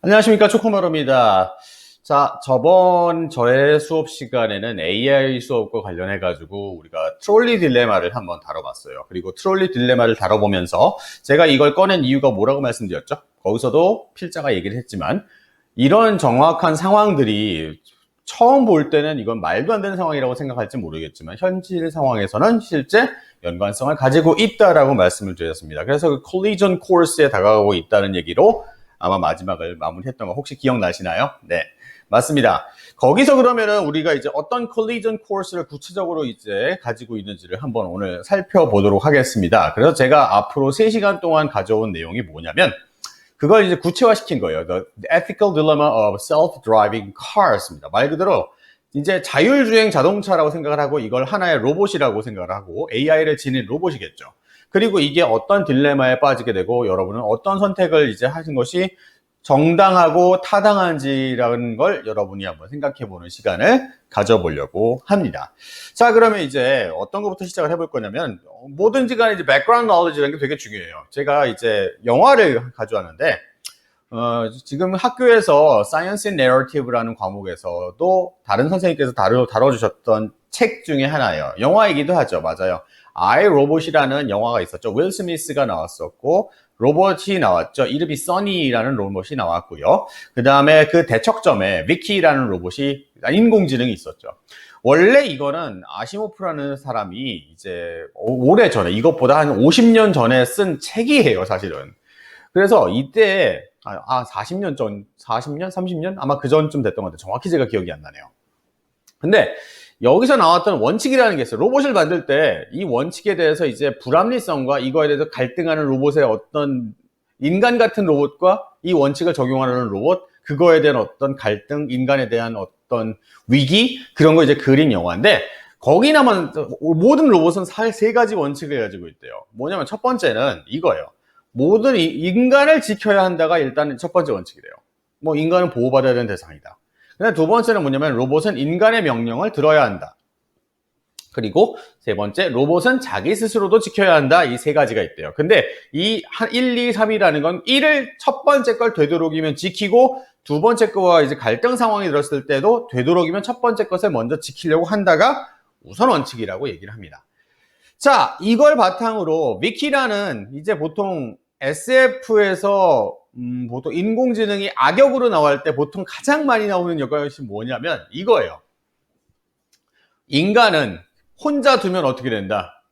안녕하십니까, 초코마루입니다. 자, 저번 저의 수업 시간에는 AI 수업과 관련해가지고 우리가 트롤리 딜레마를 한번 다뤄봤어요. 그리고 트롤리 딜레마를 다뤄보면서 제가 이걸 꺼낸 이유가 뭐라고 말씀드렸죠? 거기서도 필자가 얘기를 했지만 이런 정확한 상황들이 처음 볼 때는 이건 말도 안 되는 상황이라고 생각할지 모르겠지만 현실 상황에서는 실제 연관성을 가지고 있다라고 말씀을 드렸습니다. 그래서 그 콜리전 코스에 다가가고 있다는 얘기로 아마 마지막을 마무리했던 거 혹시 기억나시나요? 네, 맞습니다. 거기서 그러면은 우리가 이제 어떤 콜리전 코스를 구체적으로 이제 가지고 있는지를 한번 오늘 살펴보도록 하겠습니다. 그래서 제가 앞으로 3시간 동안 가져온 내용이 뭐냐면 그걸 이제 구체화시킨 거예요. The ethical dilemma of self-driving cars입니다. 말 그대로 이제 자율주행 자동차라고 생각을 하고 이걸 하나의 로봇이라고 생각을 하고 AI를 지닌 로봇이겠죠. 그리고 이게 어떤 딜레마에 빠지게 되고 여러분은 어떤 선택을 이제 하신 것이 정당하고 타당한지라는 걸 여러분이 한번 생각해보는 시간을 가져보려고 합니다. 자, 그러면 이제 어떤 것부터 시작을 해볼 거냐면 뭐든지 간에 이제 background knowledge라는 게 되게 중요해요. 제가 이제 영화를 가져왔는데 지금 학교에서 Science and Narrative라는 과목에서도 다른 선생님께서 다뤄주셨던 책 중에 하나예요. 영화이기도 하죠. 맞아요. I, 로봇이라는 영화가 있었죠. 윌 스미스가 나왔었고 로봇이 나왔죠. 이름이 써니라는 로봇이 나왔고요. 그 다음에 그 대척점에 비키라는 로봇이 인공지능이 있었죠. 원래 이거는 아시모프라는 사람이 이제 오래전에 이것보다 한 50년 전에 쓴 책이에요, 사실은. 그래서 이때 40년 전, 40년, 30년? 아마 그 전쯤 됐던 것 같아요. 정확히 제가 기억이 안 나네요. 근데 여기서 나왔던 원칙이라는 게 있어요. 로봇을 만들 때 이 원칙에 대해서 이제 불합리성과 이거에 대해서 갈등하는 로봇의 어떤 인간 같은 로봇과 이 원칙을 적용하는 로봇, 그거에 대한 어떤 갈등, 인간에 대한 어떤 위기, 그런 거 이제 그린 영화인데 거기나만 모든 로봇은 3가지 원칙을 가지고 있대요. 뭐냐면 첫 번째는 이거예요. 모든 인간을 지켜야 한다가 일단 첫 번째 원칙이래요. 뭐 인간은 보호받아야 되는 대상이다. 근데 두 번째는 뭐냐면 로봇은 인간의 명령을 들어야 한다. 그리고 세 번째, 로봇은 자기 스스로도 지켜야 한다. 이 3가지가 있대요. 근데 이 1, 2, 3이라는 건 1을 첫 번째 걸 되도록이면 지키고 두 번째 거와 이제 갈등 상황이 들었을 때도 되도록이면 첫 번째 것을 먼저 지키려고 한다가 우선 원칙이라고 얘기를 합니다. 자, 이걸 바탕으로 위키라는 이제 보통 SF에서 보통 인공지능이 악역으로 나올 때 보통 가장 많이 나오는 것이 뭐냐면 이거예요. 인간은 혼자 두면 어떻게 된다?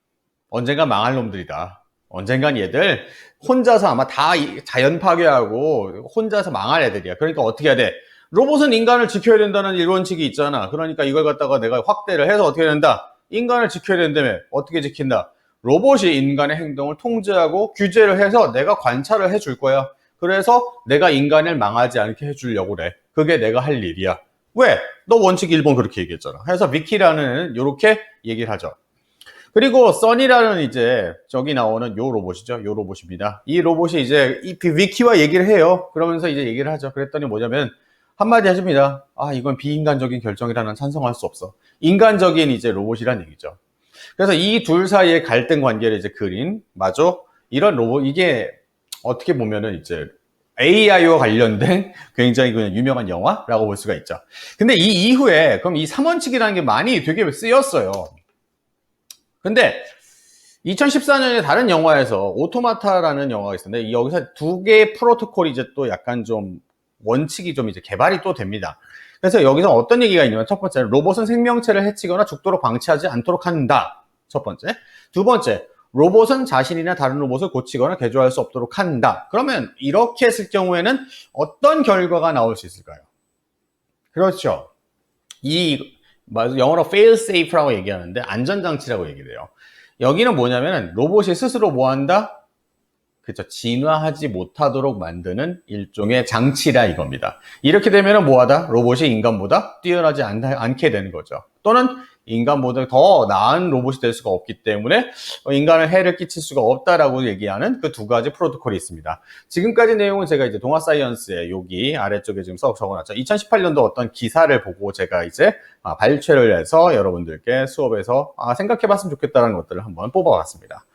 언젠간 망할 놈들이다. 언젠간 얘들 혼자서 아마 다 자연 파괴하고 혼자서 망할 애들이야. 그러니까 어떻게 해야 돼? 로봇은 인간을 지켜야 된다는 일원칙이 있잖아. 그러니까 이걸 갖다가 내가 확대를 해서 어떻게 된다? 인간을 지켜야 된다며. 어떻게 지킨다? 로봇이 인간의 행동을 통제하고 규제를 해서 내가 관찰을 해줄 거야. 그래서 내가 인간을 망하지 않게 해주려고 그래. 그게 내가 할 일이야. 왜? 너 원칙 1번 그렇게 얘기했잖아. 그래서 위키라는 이렇게 얘기를 하죠. 그리고 써니라는 이제 저기 나오는 요 로봇이죠. 요 로봇입니다. 이 로봇이 이제 이 위키와 얘기를 해요. 그러면서 이제 얘기를 하죠. 그랬더니 뭐냐면 한마디 하십니다. 이건 비인간적인 결정이라는 찬성할 수 없어. 인간적인 이제 로봇이란 얘기죠. 그래서 이 둘 사이의 갈등 관계를 이제 그린, 맞아? 이런 로봇, 이게 어떻게 보면은 이제 AI와 관련된 굉장히 그냥 유명한 영화라고 볼 수가 있죠. 근데 이 이후에, 그럼 이 3원칙이라는 게 많이 되게 쓰였어요. 근데 2014년에 다른 영화에서 오토마타라는 영화가 있었는데 여기서 2개의 프로토콜이 이제 또 약간 좀 원칙이 좀 이제 개발이 또 됩니다. 그래서 여기서 어떤 얘기가 있냐면 첫 번째, 로봇은 생명체를 해치거나 죽도록 방치하지 않도록 한다. 첫 번째. 두 번째, 로봇은 자신이나 다른 로봇을 고치거나 개조할 수 없도록 한다. 그러면 이렇게 했을 경우에는 어떤 결과가 나올 수 있을까요? 그렇죠. 영어로 fail safe라고 얘기하는데 안전장치라고 얘기를 해요. 여기는 뭐냐면 로봇이 스스로 뭐 한다? 그렇죠. 진화하지 못하도록 만드는 일종의 장치라 이겁니다. 이렇게 되면 뭐하다? 로봇이 인간보다 뛰어나지 않게 되는 거죠. 또는 인간보다 더 나은 로봇이 될 수가 없기 때문에 인간을 해를 끼칠 수가 없다라고 얘기하는 그 2가지 프로토콜이 있습니다. 지금까지 내용은 제가 이제 동아사이언스에 여기 아래쪽에 지금 적어놨죠. 2018년도 어떤 기사를 보고 제가 이제 발췌를 해서 여러분들께 수업에서 생각해봤으면 좋겠다는 것들을 한번 뽑아봤습니다.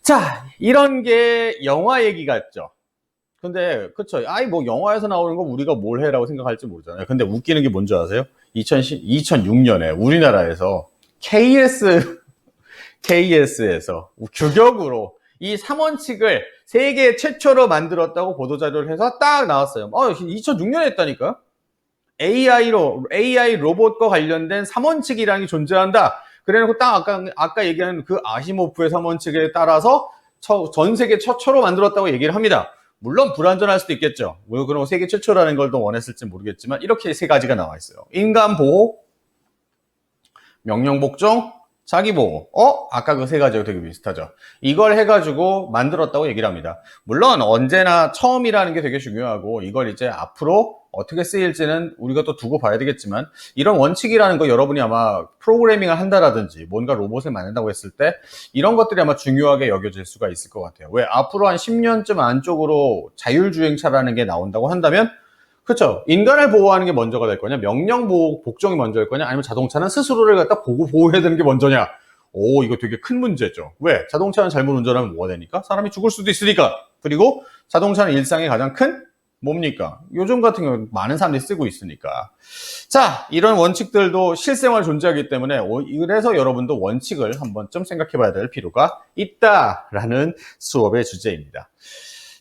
자, 이런 게 영화 얘기 같죠? 근데 그쵸. 아이 뭐 영화에서 나오는 거 우리가 뭘 해라고 생각할지 모르잖아요. 근데 웃기는 게 뭔지 아세요? 2006년에 우리나라에서 KS에서 규격으로 이 3원칙을 세계 최초로 만들었다고 보도자료를 해서 딱 나왔어요. 2006년에 했다니까? AI 로봇과 관련된 3원칙이라는 게 존재한다. 그래놓고 딱 아까 얘기한 그 아시모프의 3원칙에 따라서 전 세계 최초로 만들었다고 얘기를 합니다. 물론 불완전할 수도 있겠죠. 그럼 세계 최초라는 걸 더 원했을지 모르겠지만 이렇게 세 가지가 나와 있어요. 인간 보호, 명령 복종, 자기 보호. 아까 그 세 가지가 되게 비슷하죠. 이걸 해가지고 만들었다고 얘기를 합니다. 물론 언제나 처음이라는 게 되게 중요하고 이걸 이제 앞으로 어떻게 쓰일지는 우리가 또 두고 봐야 되겠지만 이런 원칙이라는 거 여러분이 아마 프로그래밍을 한다라든지 뭔가 로봇을 만든다고 했을 때 이런 것들이 아마 중요하게 여겨질 수가 있을 것 같아요. 왜? 앞으로 한 10년쯤 안쪽으로 자율주행차라는 게 나온다고 한다면 그렇죠. 인간을 보호하는 게 먼저가 될 거냐, 명령 보호, 복종이 먼저일 거냐, 아니면 자동차는 스스로를 갖다 보호해야 되는 게 먼저냐. 이거 되게 큰 문제죠. 왜? 자동차는 잘못 운전하면 뭐가 되니까? 사람이 죽을 수도 있으니까. 그리고 자동차는 일상의 가장 큰 뭡니까? 요즘 같은 경우는 많은 사람들이 쓰고 있으니까. 자, 이런 원칙들도 실생활 존재하기 때문에 그래서 여러분도 원칙을 한 번쯤 생각해 봐야 될 필요가 있다라는 수업의 주제입니다.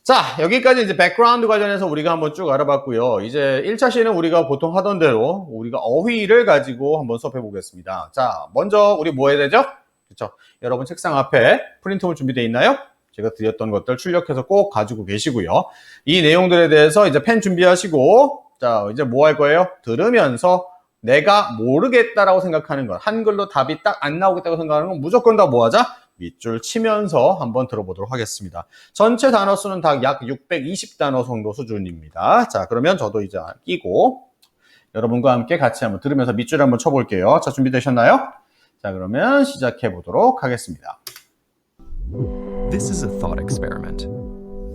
자, 여기까지 이제 백그라운드 관련해서 우리가 한번 쭉 알아봤고요. 이제 1차 시는 우리가 보통 하던 대로 우리가 어휘를 가지고 한번 수업해 보겠습니다. 자, 먼저 우리 뭐 해야 되죠? 그렇죠. 여러분 책상 앞에 프린트물 준비되어 있나요? 제가 드렸던 것들 출력해서 꼭 가지고 계시고요. 이 내용들에 대해서 이제 펜 준비하시고 자, 이제 뭐 할 거예요? 들으면서 내가 모르겠다라고 생각하는 것, 한글로 답이 딱 안 나오겠다고 생각하는 건 무조건 다 뭐 하자? 밑줄 치면서 한번 들어보도록 하겠습니다. 전체 단어 수는 다 약 620단어 정도 수준입니다. 자, 그러면 저도 이제 끼고 여러분과 함께 같이 한번 들으면서 밑줄 한번 쳐볼게요. 자, 준비되셨나요? 자, 그러면 시작해 보도록 하겠습니다. This is a thought experiment.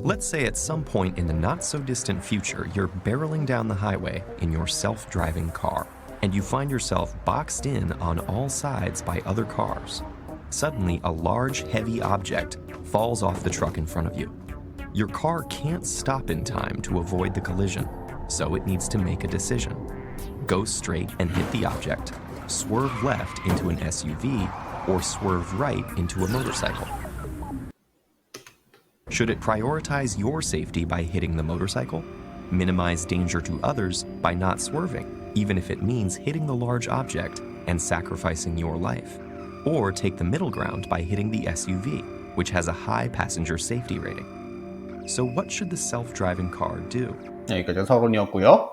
Let's say at some point in the not-so-distant future, you're barreling down the highway in your self-driving car, and you find yourself boxed in on all sides by other cars. Suddenly, a large, heavy object falls off the truck in front of you. Your car can't stop in time to avoid the collision, so it needs to make a decision. Go straight and hit the object, swerve left into an SUV, or swerve right into a motorcycle. Should it prioritize your safety by hitting the motorcycle, minimize danger to others by not swerving, even if it means hitting the large object and sacrificing your life, or take the middle ground by hitting the SUV, which has a high passenger safety rating? So what should the self-driving car do? 여기까지 서론이었고요.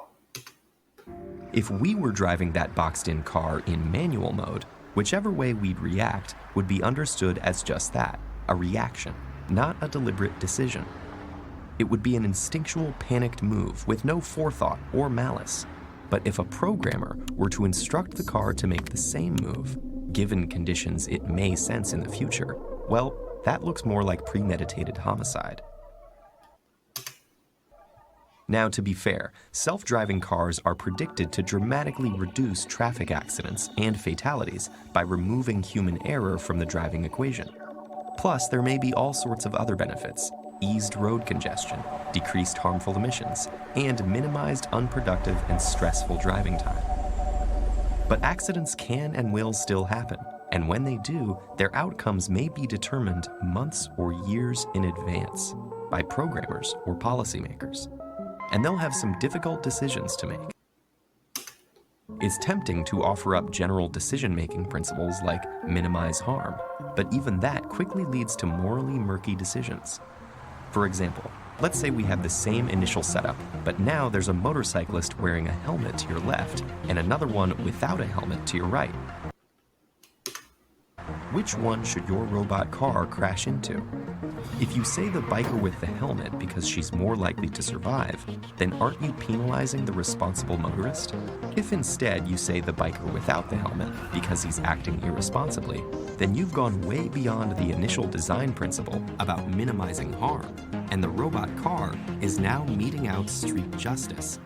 If we were driving that boxed-in car in manual mode, whichever way we'd react would be understood as just that, a reaction, not a deliberate decision. It would be an instinctual, panicked move with no forethought or malice. But if a programmer were to instruct the car to make the same move, given conditions it may sense in the future, well, that looks more like premeditated homicide. Now, to be fair, self-driving cars are predicted to dramatically reduce traffic accidents and fatalities by removing human error from the driving equation. Plus, there may be all sorts of other benefits: eased road congestion, decreased harmful emissions, and minimized unproductive and stressful driving time. But accidents can and will still happen, and when they do, their outcomes may be determined months or years in advance by programmers or policymakers. And they'll have some difficult decisions to make. It's tempting to offer up general decision-making principles like minimize harm, but even that quickly leads to morally murky decisions. For example, let's say we have the same initial setup, but now there's a motorcyclist wearing a helmet to your left and another one without a helmet to your right. Which one should your robot car crash into? If you say the biker with the helmet because she's more likely to survive, then aren't you penalizing the responsible motorist? If instead you say the biker without the helmet because he's acting irresponsibly, then you've gone way beyond the initial design principle about minimizing harm, and the robot car is now meting out street justice.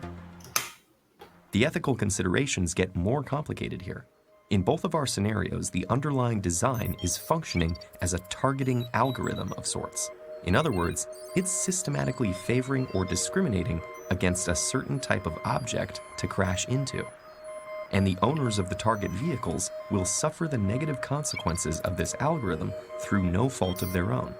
The ethical considerations get more complicated here. In both of our scenarios, the underlying design is functioning as a targeting algorithm of sorts. In other words, it's systematically favoring or discriminating against a certain type of object to crash into. And the owners of the target vehicles will suffer the negative consequences of this algorithm through no fault of their own.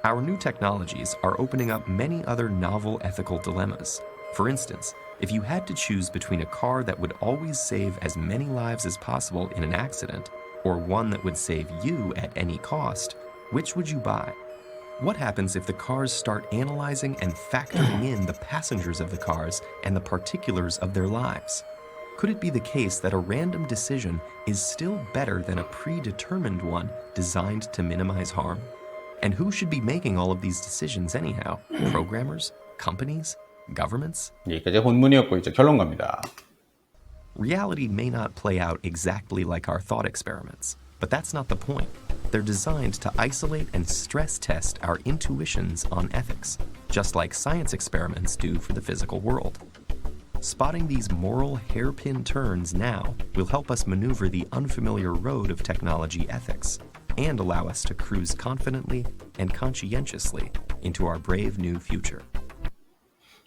Our new technologies are opening up many other novel ethical dilemmas. For instance, if you had to choose between a car that would always save as many lives as possible in an accident, or one that would save you at any cost, which would you buy? What happens if the cars start analyzing and factoring in the passengers of the cars and the particulars of their lives? Could it be the case that a random decision is still better than a predetermined one designed to minimize harm? And who should be making all of these decisions anyhow? Programmers? Companies? Governments? 여기까지 본문이었고 이제 결론 갑니다. Reality may not play out exactly like our thought experiments, but that's not the point. They're designed to isolate and stress test our intuitions on ethics, just like science experiments do for the physical world. Spotting these moral hairpin turns now will help us maneuver the unfamiliar road of technology ethics and allow us to cruise confidently and conscientiously into our brave new future.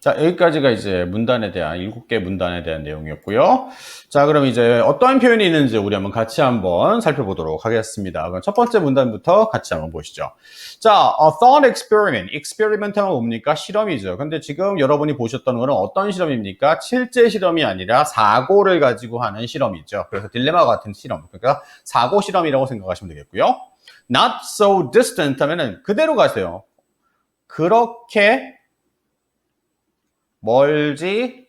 자, 여기까지가 이제 문단에 대한 7개 문단에 대한 내용이었고요. 자, 그럼 이제 어떠한 표현이 있는지 우리 같이 한번 살펴보도록 하겠습니다. 그럼 첫 번째 문단부터 같이 한번 보시죠. 자, a thought experiment. experiment 하면 뭡니까? 실험이죠. 근데 지금 여러분이 보셨던 거는 어떤 실험입니까? 실제 실험이 아니라 사고를 가지고 하는 실험이죠. 그래서 딜레마 같은 실험. 그러니까 사고 실험이라고 생각하시면 되겠고요. Not so distant 하면은 그대로 가세요. 그렇게 멀지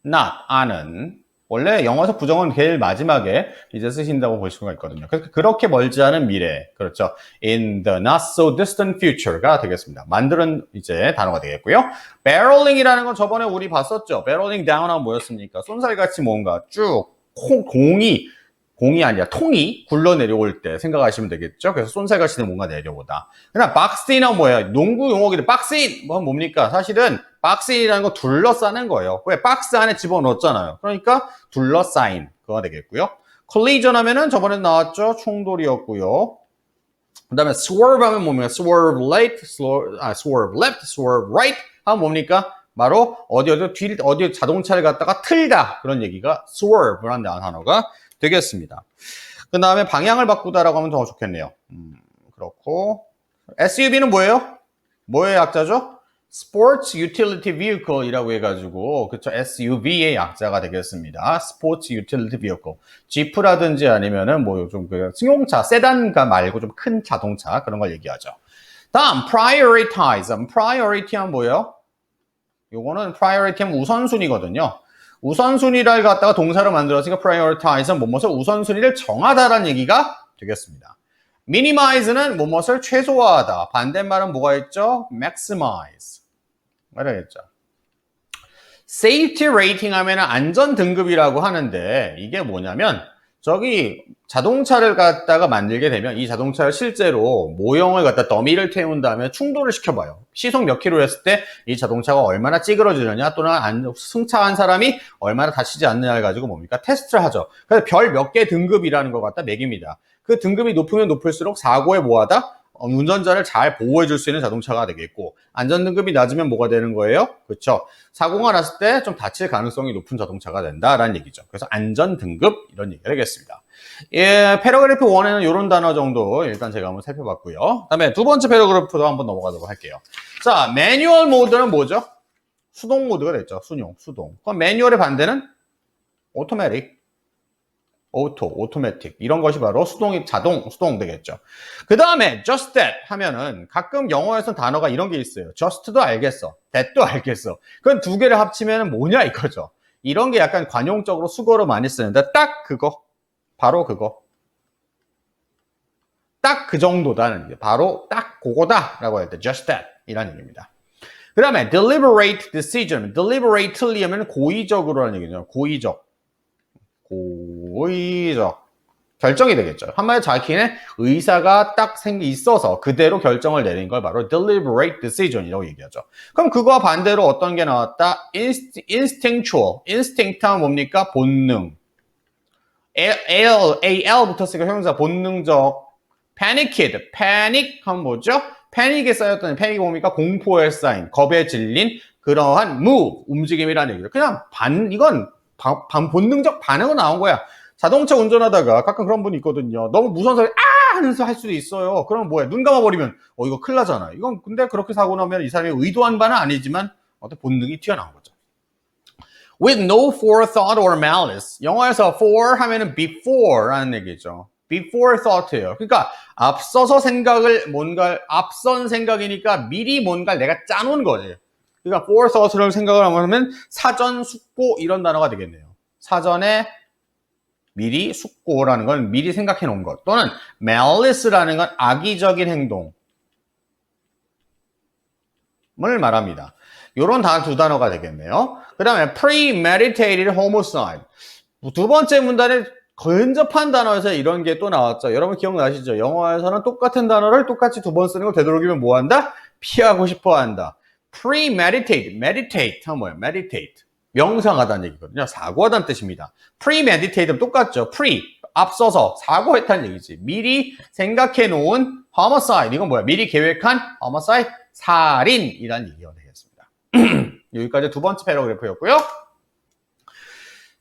not 않은, 원래 영어에서 부정은 제일 마지막에 이제 쓰신다고 볼 수가 있거든요. 그래서 그렇게 멀지 않은 미래, 그렇죠. In the not so distant future가 되겠습니다. 만드는 이제 단어가 되겠고요. barreling이라는 건 저번에 우리 봤었죠. barreling down 하면 뭐였습니까? 쏜살같이 뭔가 쭉 공이 아니라 통이 굴러 내려올 때 생각하시면 되겠죠. 그래서 쏜살같이 뭔가 내려오다. 그냥 박스인은 뭐예요? 농구 용어기들 박스인 뭡니까? 사실은 박스인이라는 거 둘러싸는 거예요. 왜? 박스 안에 집어넣었잖아요. 그러니까 둘러싸인 그거 되겠고요. collision 하면은 저번에 나왔죠. 충돌이었고요. 그 다음에 swerve 하면 뭡니까? swerve left, swerve right 하면 뭡니까? 바로 어디 자동차를 갖다가 틀다 그런 얘기가 swerve라는 단어가 되겠습니다. 그 다음에 방향을 바꾸다라고 하면 더 좋겠네요. 그렇고 SUV는 뭐예요? 뭐의 약자죠? Sports Utility Vehicle이라고 해가지고 그쵸? SUV의 약자가 되겠습니다. Sports Utility Vehicle. 지프라든지 아니면은 뭐 좀 그 승용차, 세단가 말고 좀 큰 자동차 그런 걸 얘기하죠. 다음 prioritize. priority는 뭐예요? 요거는 priority 하면 우선순위거든요. 우선순위를 갖다가 동사로 만들었으니까 prioritize는 뭐뭇을 우선순위를 정하다라는 얘기가 되겠습니다. minimize는 뭐뭇을 최소화하다. 반대말은 뭐가 있죠? maximize. 알아야겠죠? safety rating 하면 안전 등급이라고 하는데 이게 뭐냐면 저기 자동차를 갖다가 만들게 되면 이 자동차를 실제로 모형을 갖다 더미를 태운 다음에 충돌을 시켜봐요. 시속 몇 킬로 했을 때 이 자동차가 얼마나 찌그러지느냐 또는 승차한 사람이 얼마나 다치지 않느냐를 가지고 뭡니까? 테스트를 하죠. 그래서 별 몇 개 등급이라는 것 갖다 매깁니다. 그 등급이 높으면 높을수록 사고에 뭐하다? 운전자를 잘 보호해 줄 수 있는 자동차가 되겠고 안전 등급이 낮으면 뭐가 되는 거예요? 그렇죠. 사고가 났을 때 좀 다칠 가능성이 높은 자동차가 된다라는 얘기죠. 그래서 안전 등급 이런 얘기가 되겠습니다. 예, 패러그래프 1에는 이런 단어 정도 일단 제가 한번 살펴봤고요. 그다음에 두 번째 패러그래프도 한번 넘어가도록 할게요. 자, 매뉴얼 모드는 뭐죠? 수동 모드가 됐죠. 수동. 그럼 매뉴얼의 반대는 오토매틱. 오토매틱 이런 것이 바로 수동 되겠죠. 그 다음에 just that 하면은 가끔 영어에서 단어가 이런 게 있어요. just도 알겠어, that도 알겠어. 그건 두 개를 합치면 뭐냐 이거죠. 이런 게 약간 관용적으로 수거로 많이 쓰는데 딱 그거, 바로 그거, 딱 그 정도다는 게 바로 딱 그거다라고 할 때 just that 이라는 얘기입니다. 그 다음에 deliberate decision, deliberately 하면 고의적으로라는 얘기죠. 고의적 결정이 되겠죠. 한마디로 자기네 의사가 딱 있어서 그대로 결정을 내린 걸 바로 deliberate decision이라고 얘기하죠. 그럼 그거와 반대로 어떤 게 나왔다? instinctual. instinct은 뭡니까? 본능. AL 붙었으니까 형용사 본능적, paniced. panic 하면 뭐죠? 패닉에 쌓였던, 패닉이 뭡니까? 공포에 쌓인, 겁에 질린 그러한 move, 움직임이라는 얘기죠. 그냥 이건 본능적 반응으로 나온 거야. 자동차 운전하다가 가끔 그런 분이 있거든요. 너무 무서운 소리 하면서 할 수도 있어요. 그러면 뭐야? 눈 감아버리면 이거 큰일 나잖아. 이건 근데 그렇게 사고 나면 이 사람이 의도한 바는 아니지만 어떤 본능이 튀어나온 거죠. With no forethought or malice. 영어에서 for 하면은 before라는 얘기죠. before thought예요. 그러니까 앞선 생각이니까 미리 뭔가를 내가 짜놓은 거지. 그러니까 forethought를 생각을 하면 사전 숙고 이런 단어가 되겠네요. 사전에 미리 숙고라는 건 미리 생각해 놓은 것, 또는 malice라는 건 악의적인 행동을 말합니다. 요런 두 단어가 되겠네요. 그 다음에 premeditated homicide. 두 번째 문단에 근접한 단어에서 이런 게 또 나왔죠. 여러분 기억나시죠? 영어에서는 똑같은 단어를 똑같이 두 번 쓰는 걸 되도록이면 뭐 한다? 피하고 싶어 한다. premeditate, meditate 하면 뭐예요? meditate. 명상하다는 얘기거든요. 사고하다는 뜻입니다. premeditate는 똑같죠. pre, 앞서서 사고했다는 얘기지. 미리 생각해 놓은 homicide. 이건 뭐야? 미리 계획한 homicide, 살인이라는 얘기가 되겠습니다. 여기까지 두 번째 패러그래프였고요.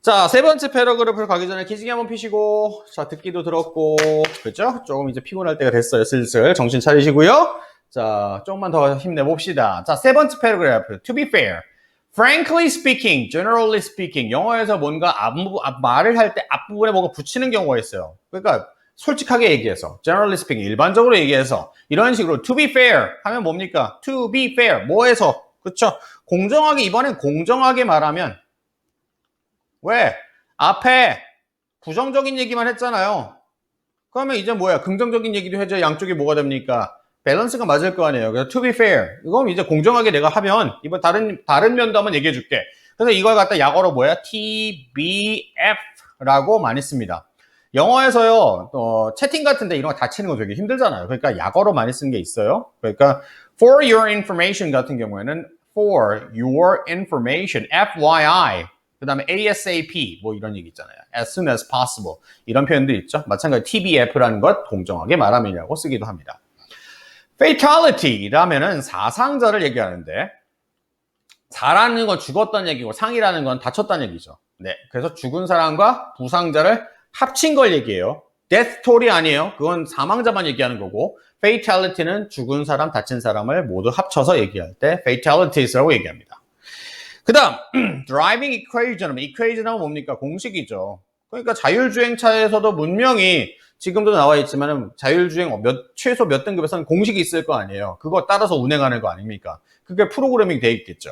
자, 세 번째 패러그래프를 가기 전에 기지개 한번 피시고, 자, 듣기도 들었고, 그죠? 조금 이제 피곤할 때가 됐어요. 슬슬 정신 차리시고요. 자, 조금만 더 힘내봅시다. 자, 세 번째 패러그래프. To be fair. Frankly speaking, generally speaking. 영어에서 뭔가 말을 할 때 앞부분에 뭔가 붙이는 경우가 있어요. 그러니까 솔직하게 얘기해서, generally speaking, 일반적으로 얘기해서 이런 식으로 to be fair 하면 뭡니까? To be fair. 뭐해서? 그쵸? 공정하게, 이번엔 공정하게 말하면 왜? 앞에 부정적인 얘기만 했잖아요. 그러면 이제 뭐야? 긍정적인 얘기도 해줘야 양쪽이 뭐가 됩니까? 밸런스가 맞을 거 아니에요. 그래서 to be fair. 이건 이제 공정하게 내가 하면 이번 다른 면도 한번 얘기해 줄게. 그래서 이걸 갖다 약어로 뭐야? TBF라고 많이 씁니다. 영어에서요, 채팅 같은데 이런 거 다 치는 거 되게 힘들잖아요. 그러니까 약어로 많이 쓰는 게 있어요. 그러니까 for your information 같은 경우에는 for your information, FYI. 그 다음에 ASAP 뭐 이런 얘기 있잖아요. As soon as possible 이런 표현도 있죠. 마찬가지로 TBF라는 것 공정하게 말하면이라고 쓰기도 합니다. Fatality라면은 사상자를 얘기하는데 사라는 건 죽었다는 얘기고 상이라는 건 다쳤다는 얘기죠. 네, 그래서 죽은 사람과 부상자를 합친 걸 얘기해요. Death toll이 아니에요. 그건 사망자만 얘기하는 거고 Fatality는 죽은 사람, 다친 사람을 모두 합쳐서 얘기할 때 Fatalities라고 얘기합니다. 그 다음 driving equation은 뭡니까? 공식이죠. 그러니까 자율주행차에서도 분명히 지금도 나와 있지만 자율주행 최소 몇 등급에서는 공식이 있을 거 아니에요. 그거 따라서 운행하는 거 아닙니까? 그게 프로그래밍 돼 있겠죠.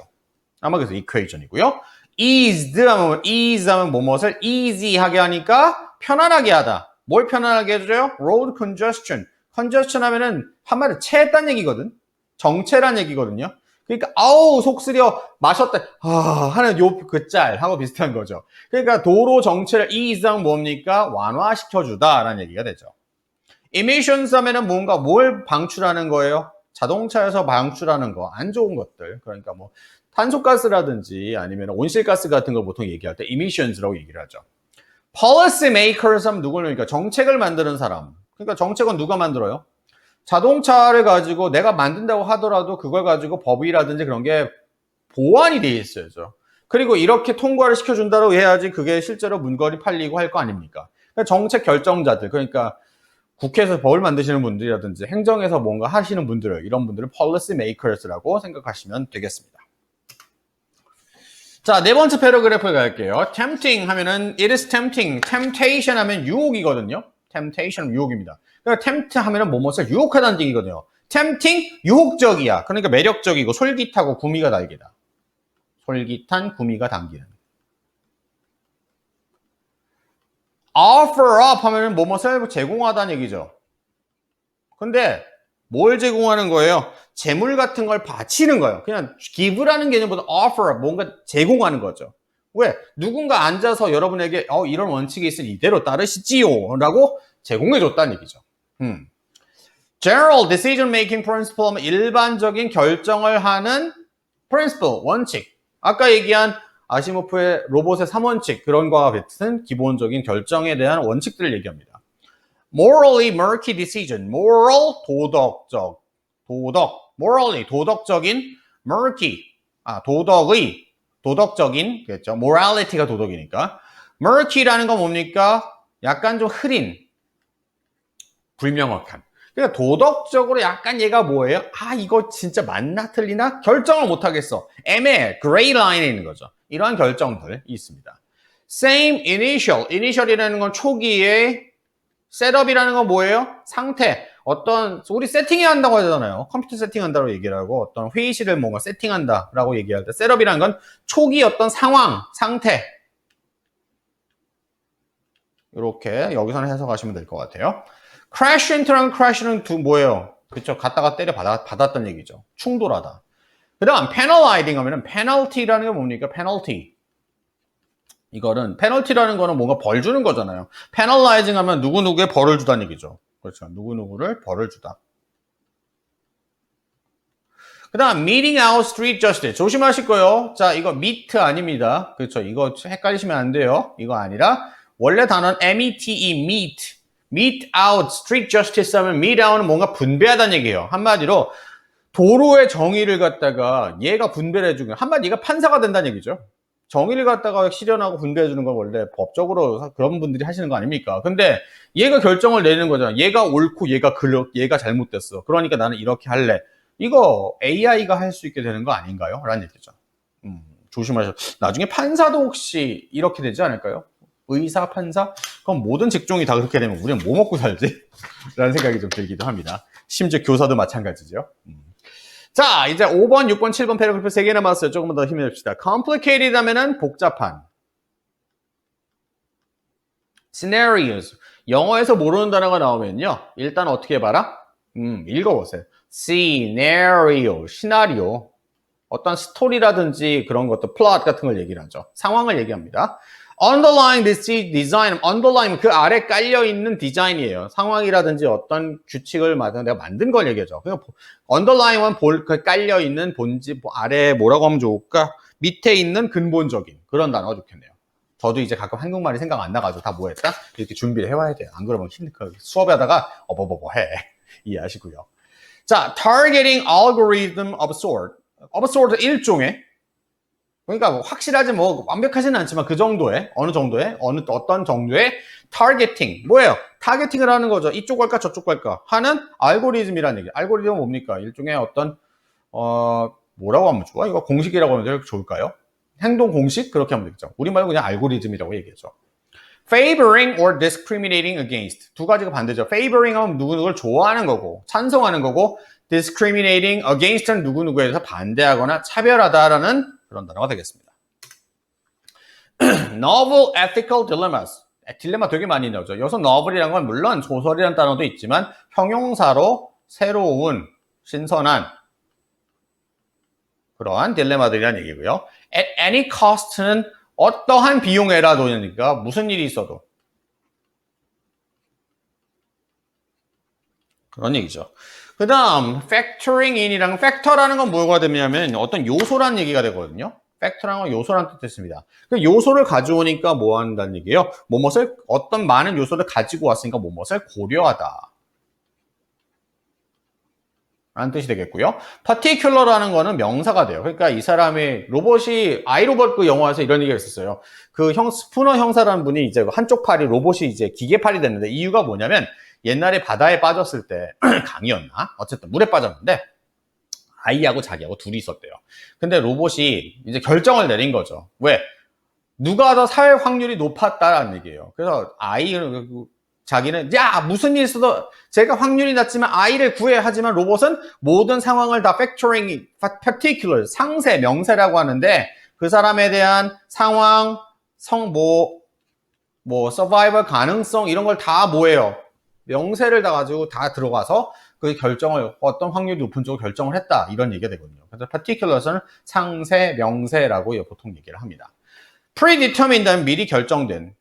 아마 그래서 equation이고요. ease 하면 뭐뭇을 easy하게 하니까 편안하게 하다. 뭘 편안하게 해줘요? road congestion. congestion 하면은 한마디로 체했다는 얘기거든. 정체란 얘기거든요. 그러니까 아우 속 쓰려 마셨다 하는 그 짤하고 비슷한 거죠. 그러니까 도로 정체를 ease하면 뭡니까? 완화시켜주다라는 얘기가 되죠. emissions 하면은 뭔가 뭘 방출하는 거예요? 자동차에서 방출하는 거, 안 좋은 것들. 그러니까 뭐 탄소가스라든지 아니면 온실가스 같은 걸 보통 얘기할 때 emissions라고 얘기를 하죠. policy makers 하면 누구를 그러니까 정책을 만드는 사람. 그러니까 정책은 누가 만들어요? 자동차를 가지고 내가 만든다고 하더라도 그걸 가지고 법이라든지 그런 게 보완이 돼 있어야죠. 그리고 이렇게 통과를 시켜준다고 해야지 그게 실제로 문거리 팔리고 할 거 아닙니까? 그러니까 정책 결정자들, 그러니까 국회에서 법을 만드시는 분들이라든지 행정에서 뭔가 하시는 분들, 이런 분들은 policy makers라고 생각하시면 되겠습니다. 자, 네 번째 패러그래프에 갈게요. tempting 하면은 it is tempting. temptation 하면 유혹이거든요. temptation 유혹입니다. 그러니까 tempt 하면은 뭐뭇을 유혹하다는 얘기거든요. tempting 유혹적이야. 그러니까 매력적이고 솔깃하고 구미가 달기다. 솔깃한 구미가 담기는. offer up 하면은 뭐뭇을 제공하다는 얘기죠. 근데 뭘 제공하는 거예요? 재물 같은 걸 바치는 거예요. 그냥 give라는 개념보다 offer up, 뭔가 제공하는 거죠. 왜? 누군가 앉아서 여러분에게 이런 원칙이 있으니 이대로 따르시지요 라고 제공해줬다는 얘기죠. General decision making principle 하면 일반적인 결정을 하는 principle, 원칙. 아까 얘기한 아시모프의 로봇의 3원칙 그런 거와 같은 기본적인 결정에 대한 원칙들을 얘기합니다. morally murky decision. moral, 도덕적. 도덕, morally, 도덕적인, murky, 도덕의, 도덕적인, 그랬죠. morality가 도덕이니까. murky라는 건 뭡니까? 약간 좀 흐린, 불명확한. 그러니까 도덕적으로 약간 얘가 뭐예요? 이거 진짜 맞나 틀리나? 결정을 못하겠어. 애매해. gray line에 있는 거죠. 이러한 결정들이 있습니다. same initial. initial이라는 건 초기에, 셋업이라는 건 뭐예요? 상태. 우리 세팅해야 한다고 하잖아요. 컴퓨터 세팅한다고 얘기를 하고, 어떤 회의실을 뭔가 세팅한다라고 얘기할 때, 셋업이라는 건 초기 어떤 상황, 상태. 이렇게 여기서는 해석하시면 될 것 같아요. crash into랑 crash는 뭐예요? 그쵸? 갔다가 때려 받았던 얘기죠. 충돌하다. 그 다음, penalizing 하면은, penalty라는 게 뭡니까? penalty. 이거는, penalty라는 거는 뭔가 벌 주는 거잖아요. penalizing 하면 누구누구에 벌을 주다는 얘기죠. 그렇죠. 누구누구를 벌을 주다. 그 다음, meeting out street justice. 조심하실 거예요. 자, 이거 meet 아닙니다. 그렇죠. 이거 헷갈리시면 안 돼요. 이거 아니라, 원래 단어는 mete, meet. meet out, street justice 하면 meet out은 뭔가 분배하다는 얘기예요. 한마디로, 도로의 정의를 갖다가 얘가 분배를 해주는 거예요. 한마디 얘가 판사가 된다는 얘기죠. 정의를 갖다가 실현하고 분배해주는 건 원래 법적으로 그런 분들이 하시는 거 아닙니까? 근데 얘가 결정을 내리는 거잖아. 얘가 옳고 얘가 잘못됐어. 그러니까 나는 이렇게 할래. 이거 AI가 할 수 있게 되는 거 아닌가요? 라는 얘기죠. 조심하셔. 나중에 판사도 혹시 이렇게 되지 않을까요? 의사, 판사? 그럼 모든 직종이 다 그렇게 되면 우리는 뭐 먹고 살지? 라는 생각이 좀 들기도 합니다. 심지어 교사도 마찬가지죠. 자, 이제 5번, 6번, 7번 패러그래프 3개 남았어요. 조금만 더 힘을 냅시다. complicated 하면은 복잡한. scenarios. 영어에서 모르는 단어가 나오면요. 일단 어떻게 봐라? 읽어보세요. scenario, 시나리오. 어떤 스토리라든지 그런 것도 plot 같은 걸 얘기를 하죠. 상황을 얘기합니다. underlying design, underlying 그 아래 깔려있는 디자인이에요. 상황이라든지 어떤 규칙을 내가 만든 걸 얘기하죠. 그러니까 underlying은 그 깔려있는 본질, 아래 뭐라고 하면 좋을까? 밑에 있는 근본적인 그런 단어가 좋겠네요. 저도 이제 가끔 한국말이 생각 안 나가지고 다 뭐 했다? 이렇게 준비를 해와야 돼요. 안 그러면 수업에 하다가 해. 이해하시고요. 자, targeting algorithm of sort. of sort 일종의 그러니까 확실하지 완벽하지는 않지만 그 정도의 어떤 정도의 타겟팅 뭐예요? 타겟팅을 하는 거죠. 이쪽 갈까 저쪽 갈까 하는 알고리즘이라는 얘기. 알고리즘은 뭡니까? 일종의 어떤 뭐라고 하면 좋아? 이거 공식이라고 하면 좋을까요? 행동 공식 그렇게 하면 되겠죠. 우리말로 그냥 알고리즘이라고 얘기하죠. favoring or discriminating against 두 가지가 반대죠. favoring 하면 누구누구를 좋아하는 거고 찬성하는 거고 discriminating against는 누구누구에 대해서 반대하거나 차별하다라는 그런 단어가 되겠습니다. novel ethical dilemmas. 딜레마 되게 많이 나오죠. 여기서 novel이라는 건 물론 소설이라는 단어도 있지만 형용사로 새로운, 신선한 그러한 딜레마들이라는 얘기고요. at any cost는 어떠한 비용에라도 그러니까 무슨 일이 있어도 그런 얘기죠. 그 다음 factoring in이랑 factor라는 건 뭐가 되냐면 어떤 요소라는 얘기가 되거든요. factor라는 건 요소라는 뜻이 있습니다. 그 요소를 가져오니까 뭐 한다는 얘기예요? 어떤 많은 요소를 가지고 왔으니까 뭐뭇을 고려하다 라는 뜻이 되겠고요. particular라는 거는 명사가 돼요. 그러니까 이 사람의 로봇이 아이로봇 그 영화에서 이런 얘기가 있었어요. 그 스푸너 형사라는 분이 이제 한쪽 팔이 로봇이 이제 기계팔이 됐는데 이유가 뭐냐면 옛날에 바다에 빠졌을 때 강이었나? 어쨌든 물에 빠졌는데 아이하고 자기하고 둘이 있었대요. 근데 로봇이 이제 결정을 내린 거죠. 왜? 누가 더 살 확률이 높았다라는 얘기예요. 그래서 자기는 무슨 일 있어도 제가 확률이 낮지만 아이를 구해야 하지만 로봇은 모든 상황을 다 factoring, particular, 상세, 명세라고 하는데 그 사람에 대한 상황, survival 가능성 이런 걸 다 뭐예요? 명세를 다 가지고 다 들어가서 그 결정을 어떤 확률이 높은 쪽으로 결정을 했다 이런 얘기가 되거든요. 그래서 particular은 상세, 명세라고 보통 얘기를 합니다. predetermined는 미리 결정된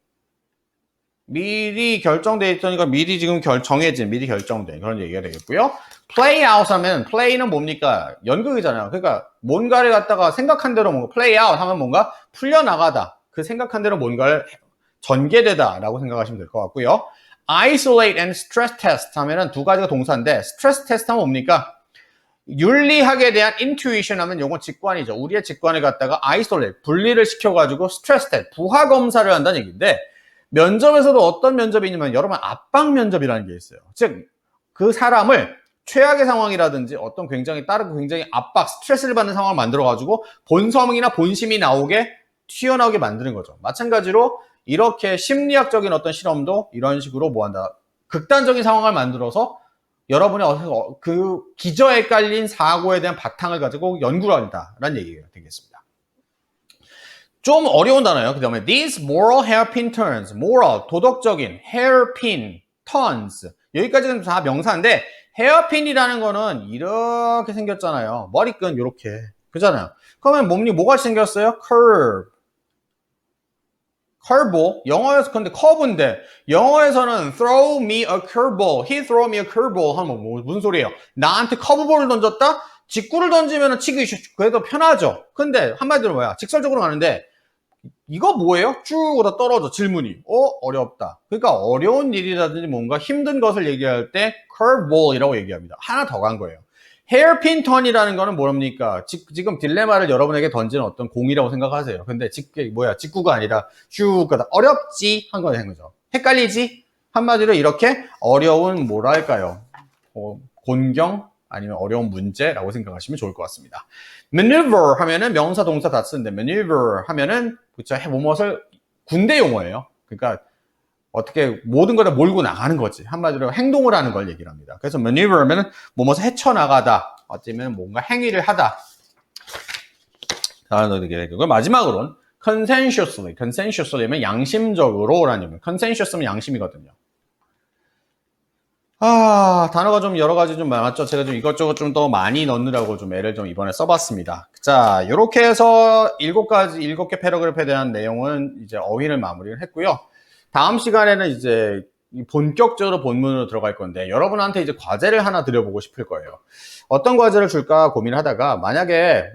있으니까 미리 지금 정해진 미리 결정된 그런 얘기가 되겠고요. play out 하면 play는 뭡니까? 연극이잖아요. 그러니까 뭔가를 갖다가 생각한 대로 뭔가 play out 하면 뭔가 풀려나가다. 그 생각한 대로 뭔가를 전개되다 라고 생각하시면 될 것 같고요. isolate and stress test 하면은 두 가지가 동사인데 stress test 하면 뭡니까? 윤리학에 대한 intuition 하면 요건 직관이죠. 우리의 직관을 갖다가 isolate, 분리를 시켜가지고 stress test, 부하 검사를 한다는 얘기인데 면접에서도 어떤 면접이 있냐면 여러분 압박 면접이라는 게 있어요. 즉 그 사람을 최악의 상황이라든지 어떤 굉장히 따르고 굉장히 압박, 스트레스를 받는 상황을 만들어가지고 본성이나 본심이 나오게 튀어나오게 만드는 거죠. 마찬가지로 이렇게 심리학적인 어떤 실험도 이런 식으로 뭐한다. 극단적인 상황을 만들어서 여러분의 그 기저에 깔린 사고에 대한 바탕을 가지고 연구를 한다라는 얘기가 되겠습니다. 좀 어려운 단어예요. 그 다음에 these moral hairpin turns, moral, 도덕적인, hairpin, turns 여기까지는 다 명사인데 헤어핀이라는 거는 이렇게 생겼잖아요. 머리끈 이렇게 그잖아요. 그러면 몸이 뭐가 생겼어요? curve, curve. 영어에서 근데 커브인데 영어에서는 throw me a curveball, he throw me a curveball 하면 무슨 소리예요? 나한테 커브볼을 던졌다? 직구를 던지면 치기 그래도 편하죠. 근데 한마디로 뭐야? 직설적으로 가는데 이거 뭐예요? 쭉 오다 떨어져 질문이. 어렵다. 그러니까 어려운 일이라든지 뭔가 힘든 것을 얘기할 때 curveball이라고 얘기합니다. 하나 더 간 거예요. hairpin turn이라는 거는 뭡니까? 지금 딜레마를 여러분에게 던지는 어떤 공이라고 생각하세요. 근데 직구가 아니라 쭉 가다 어렵지 한 거죠. 헷갈리지? 한마디로 이렇게 어려운 뭐랄까요? 곤경 아니면 어려운 문제라고 생각하시면 좋을 것 같습니다. maneuver 하면은 명사 동사 다 쓰는데 maneuver 하면은 그쵸 무엇을 군대 용어예요. 그러니까 어떻게 모든 걸 다 몰고 나가는 거지. 한마디로 행동을 하는 걸 얘기를 합니다. 그래서 maneuver 하면은 무엇을 헤쳐나가다, 어쩌면 뭔가 행위를 하다. 그리고 마지막으로는 consensuously 하면 양심적으로라는 의미. consensus는 양심이거든요. 단어가 좀 여러 가지 좀 많았죠. 제가 좀 이것저것 좀 더 많이 넣느라고 좀 애를 좀 이번에 써봤습니다. 자, 요렇게 해서 7개 패러그래프에 대한 내용은 이제 어휘를 마무리를 했고요. 다음 시간에는 이제 본격적으로 본문으로 들어갈 건데, 여러분한테 이제 과제를 하나 드려보고 싶을 거예요. 어떤 과제를 줄까 고민을 하다가, 만약에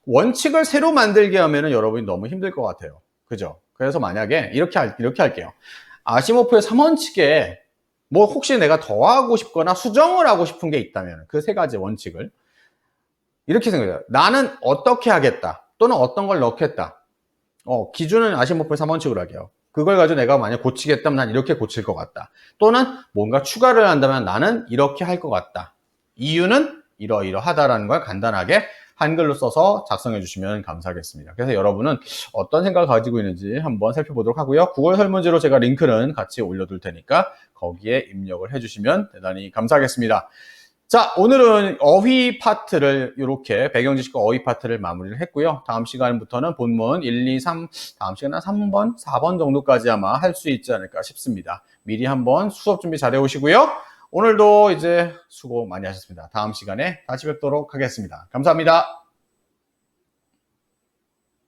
원칙을 새로 만들게 하면은 여러분이 너무 힘들 것 같아요. 그죠? 그래서 만약에 이렇게 할게요. 아시모프의 3원칙에 뭐 혹시 내가 더하고 싶거나 수정을 하고 싶은 게 있다면 그 세 가지 원칙을 이렇게 생각해요. 나는 어떻게 하겠다 또는 어떤 걸 넣겠다. 기준은 아시모프의 3원칙으로 할게요. 그걸 가지고 내가 만약 고치겠다면 난 이렇게 고칠 것 같다. 또는 뭔가 추가를 한다면 나는 이렇게 할 것 같다. 이유는 이러이러하다라는 걸 간단하게 한글로 써서 작성해 주시면 감사하겠습니다. 그래서 여러분은 어떤 생각을 가지고 있는지 한번 살펴보도록 하고요. 국어 설문지로 제가 링크는 같이 올려둘 테니까 거기에 입력을 해주시면 대단히 감사하겠습니다. 자, 오늘은 어휘 파트를 이렇게 배경지식과 어휘 파트를 마무리를 했고요. 다음 시간부터는 본문 1, 2, 3, 다음 시간은 3번, 4번 정도까지 아마 할 수 있지 않을까 싶습니다. 미리 한번 수업 준비 잘 해오시고요. 오늘도 이제 수고 많이 하셨습니다. 다음 시간에 다시 뵙도록 하겠습니다. 감사합니다.